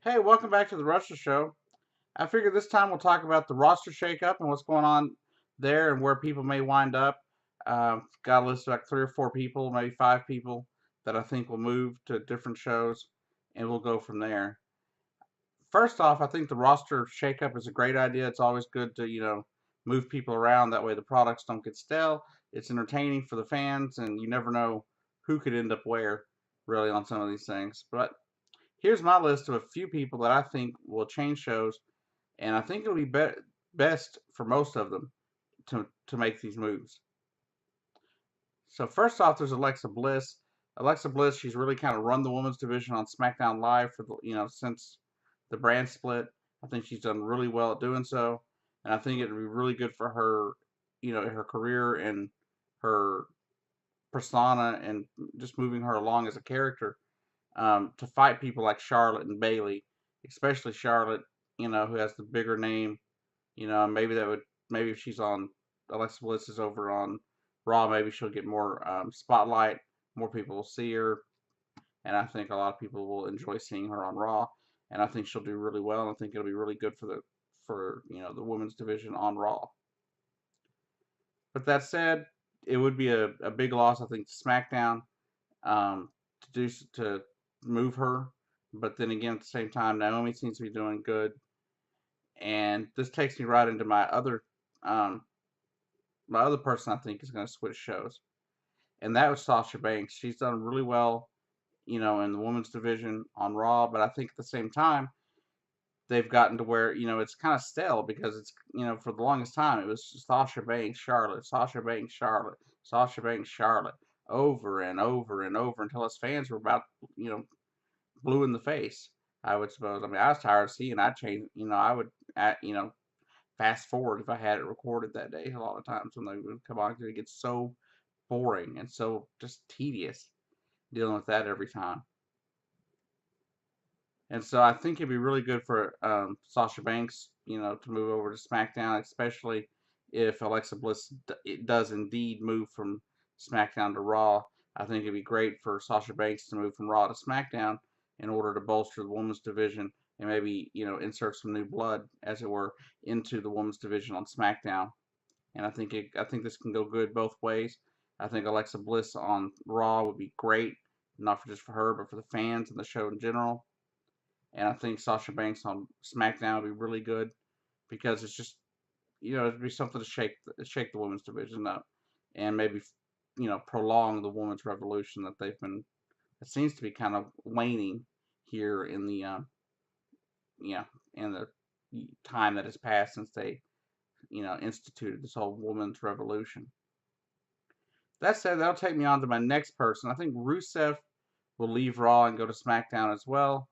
Hey, welcome back to the Roster Show. I figured this time we'll talk about the roster shakeup and what's going on there and where people may wind up. Got a list of like 3 or 4 people, maybe 5 people that I think will move to different shows, and we'll go from there. First off, I think the roster shakeup is a great idea. It's always good to, move people around. That way the products don't get stale. It's entertaining for the fans, and you never know who could end up where, really, on some of these things. But here's my list of a few people that I think will change shows, and I think it'll be best for most of them to make these moves. So first off, there's Alexa Bliss. Alexa Bliss, she's really kind of run the women's division on SmackDown Live for since the brand split. I think she's done really well at doing so, and I think it'd be really good for her, her career and her persona, and just moving her along as a character to fight people like Charlotte and Bailey, especially Charlotte, who has the bigger name. Maybe if she's on Alexa Bliss is over on Raw, maybe she'll get more spotlight. More people will see her, and I think a lot of people will enjoy seeing her on Raw. And I think she'll do really well. And I think it'll be really good for the women's division on Raw. But that said, it would be a big loss, I think, to SmackDown to move her. But then again, at the same time, Naomi seems to be doing good, and this takes me right into um, my other person I think is going to switch shows, and that was Sasha Banks. She's done really well, in the women's division on Raw, but I think at the same time they've gotten to where it's kind of stale because it's for the longest time it was Sasha Banks, Charlotte, Sasha Banks, Charlotte, Sasha Banks, Charlotte, over and over and over until us fans were about blue in the face. I would suppose. I mean, I was tired of seeing. I changed. I would, fast forward if I had it recorded that day. A lot of times when they would come on, it gets so boring and so just tedious dealing with that every time. And so I think it'd be really good for Sasha Banks, to move over to SmackDown, especially if Alexa Bliss does indeed move from SmackDown to Raw. I think it'd be great for Sasha Banks to move from Raw to SmackDown in order to bolster the women's division and maybe insert some new blood, as it were, into the women's division on SmackDown. And I think this can go good both ways. I think Alexa Bliss on Raw would be great, not just for her, but for the fans and the show in general. And I think Sasha Banks on SmackDown would be really good because it's just it'd be something to shake the women's division up, and maybe prolong the women's revolution that they've been. It seems to be kind of waning here in the in the time that has passed since they instituted this whole women's revolution. That said, that'll take me on to my next person. I think Rusev will leave Raw and go to SmackDown as well.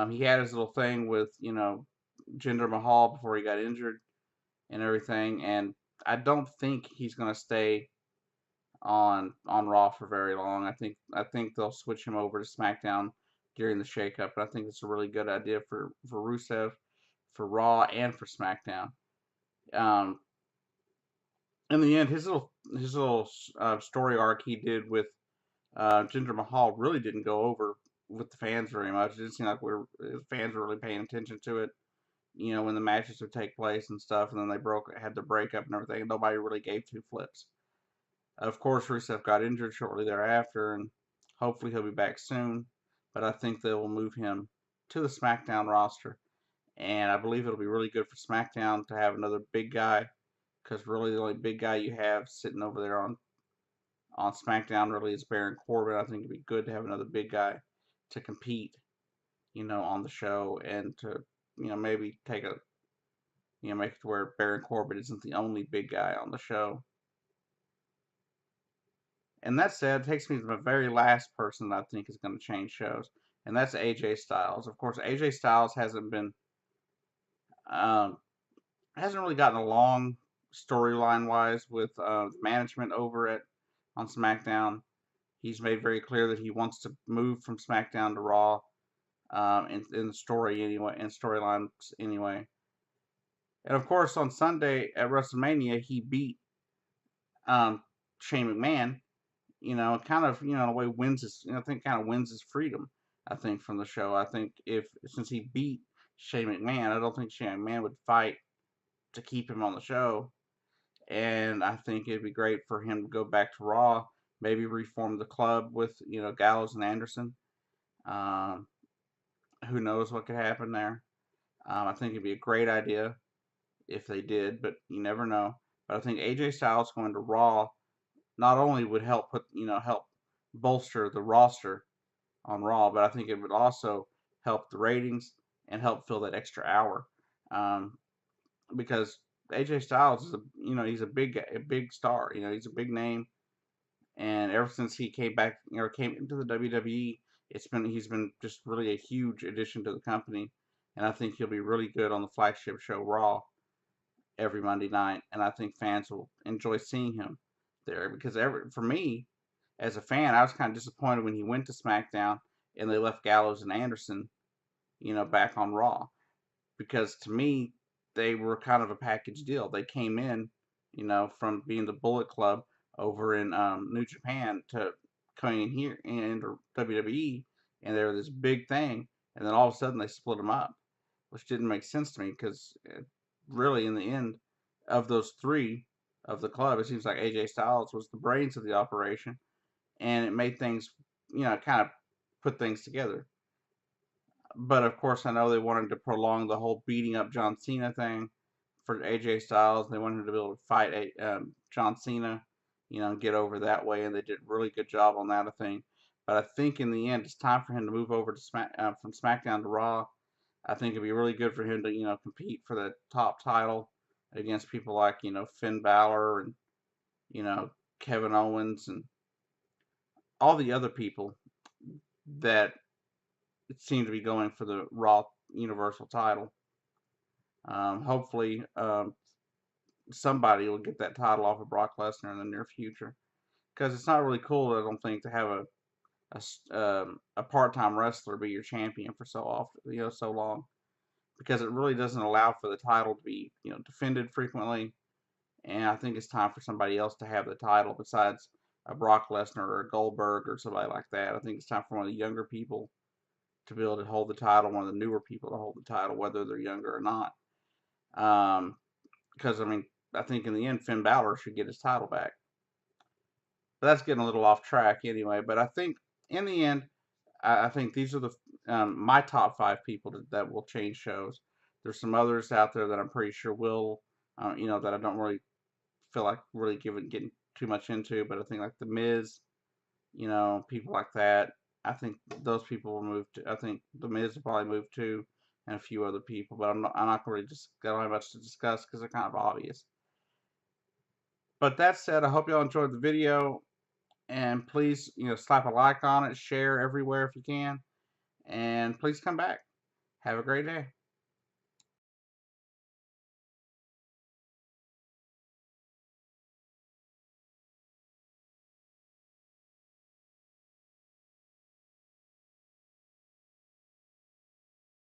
He had his little thing with Jinder Mahal before he got injured and everything, and I don't think he's going to stay on Raw for very long. I think they'll switch him over to SmackDown during the shakeup, and I think it's a really good idea for Rusev, for Raw, and for SmackDown. Um, in the end, his little story arc he did with Jinder Mahal really didn't go over with the fans very much. It didn't seem like fans were really paying attention to it. When the matches would take place and stuff, and then they had the breakup and everything. And nobody really gave two flips. Of course, Rusev got injured shortly thereafter, and hopefully he'll be back soon. But I think they will move him to the SmackDown roster, and I believe it'll be really good for SmackDown to have another big guy, because really the only big guy you have sitting over there on SmackDown really is Baron Corbin. I think it'd be good to have another big guy to compete, on the show, and to maybe make it to where Baron Corbin isn't the only big guy on the show. And that said, it takes me to the very last person that I think is going to change shows, and that's AJ Styles. Of course, AJ Styles um, hasn't really gotten along storyline wise with management over it on SmackDown. He's made very clear that he wants to move from SmackDown to Raw, in the story anyway, in storylines anyway. And of course, on Sunday at WrestleMania, he beat Shane McMahon. Kind of, in a way, wins his. I think kind of wins his freedom. I think, from the show. I think since he beat Shane McMahon, I don't think Shane McMahon would fight to keep him on the show. And I think it'd be great for him to go back to Raw, maybe reform the club with, Gallows and Anderson. Um, who knows what could happen there? I think it'd be a great idea if they did, but you never know. But I think AJ Styles going to Raw not only would help help bolster the roster on Raw, but I think it would also help the ratings and help fill that extra hour. Um, because AJ Styles is he's a big star. He's a big name, and ever since he came back, came into the WWE, he's been just really a huge addition to the company, and I think he'll be really good on the flagship show Raw every Monday night, and I think fans will enjoy seeing him there because for me as a fan, I was kind of disappointed when he went to SmackDown and they left Gallows and Anderson, back on Raw, because to me they were kind of a package deal. They came in, from being the Bullet Club over in New Japan to coming in here into WWE, and they were this big thing, and then all of a sudden they split them up, which didn't make sense to me because really in the end of those three of the club, it seems like AJ Styles was the brains of the operation, and it made things, kind of put things together. But of course, I know they wanted to prolong the whole beating up John Cena thing for AJ Styles. They wanted him to be able to fight John Cena, and get over that way, and they did a really good job on that, I think. But I think in the end, it's time for him to move over to from SmackDown to Raw. I think it'd be really good for him to, compete for the top title against people like, Finn Balor and, you know, Kevin Owens and all the other people that seem to be going for the Raw Universal title. Hopefully, somebody will get that title off of Brock Lesnar in the near future, because it's not really cool, I don't think, to have a part-time wrestler be your champion for so often, so long, because it really doesn't allow for the title to be, defended frequently. And I think it's time for somebody else to have the title besides a Brock Lesnar or a Goldberg or somebody like that. I think it's time for one of the younger people to be able to hold the title, one of the newer people to hold the title, whether they're younger or not. Because, I mean, I think in the end, Finn Balor should get his title back. But that's getting a little off track anyway. But I think in the end, I think these are my top 5 people that will change shows. There's some others out there that I'm pretty sure will, that I don't really feel like really getting too much into. But I think like The Miz, people like that. I think those people will move to. I think The Miz will probably move to, and a few other people. But I'm not going to just don't have much to discuss because they're kind of obvious. But that said, I hope y'all enjoyed the video, and please, slap a like on it, share everywhere if you can, and please come back. Have a great day.